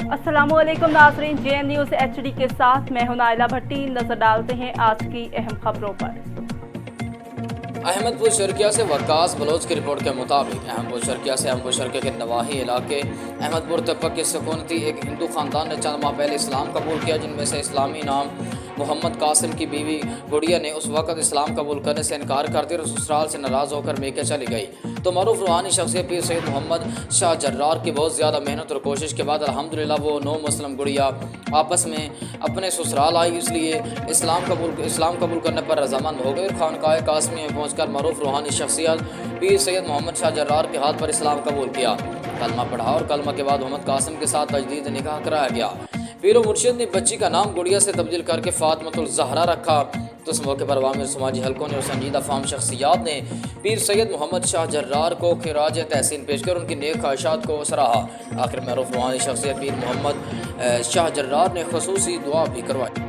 अस्सलाम वालेकुम नाज़रीन, JN न्यूज़ HD के साथ मैं हूं नाइला भट्टी। नजर डालते हैं आज की अहम खबरों पर। अहमदपुर शर्किया से वक्कास बलोच की रिपोर्ट के मुताबिक अहमदपुर शर्किया से अहमदपुर शर्किया के नवाही इलाके अहमदपुर तपक के सकूनती एक हिंदू ख़ानदान ने चंद माह पहले इस्लाम कबूल किया, जिनमें से इस्लामी नाम मोहम्मद कासिम की बीवी गुड़िया ने उस वक्त इस्लाम कबूल करने से इनकार कर दिया और ससुराल से नाराज़ होकर मेके चली गई। तो मरूफ रूहानी शख्सियत पीर सैयद मोहम्मद शाह जर्रार की बहुत ज़्यादा मेहनत और कोशिश के बाद अल्हम्दुलिल्लाह वो 9 मुस्लिम गुड़िया आपस में अपने ससुराल आई, इसलिए इस्लाम कबूल करने पर रजामंद हो गई और खानकाह कासमी में पहुँचकर मरूफ रूहानी शख्सियत पीर सैयद मोहम्मद शाह जर्रार के हाथ पर इस्लाम कबूल किया। कलमा पढ़ा और कलमा के बाद मोहम्मद कासिम के साथ तजदीद निकाह कराया गया। पीर मुर्शिद ने बच्ची का नाम गुड़िया से तब्दील करके फातिमातुल ज़हरा रखा। तो इस मौके पर अवामिर समाजी हलकों ने और संजीदा फाम शख्सियात ने पीर सैयद मोहम्मद शाह जर्रार को खिराज तहसीन पेश कर उनकी नेक ख्वाहिशात को सराहा। आखिर मरूफ रूहानी शख्सियत पीर मोहम्मद शाह जर्रार ने खसूसी दुआ भी करवाई।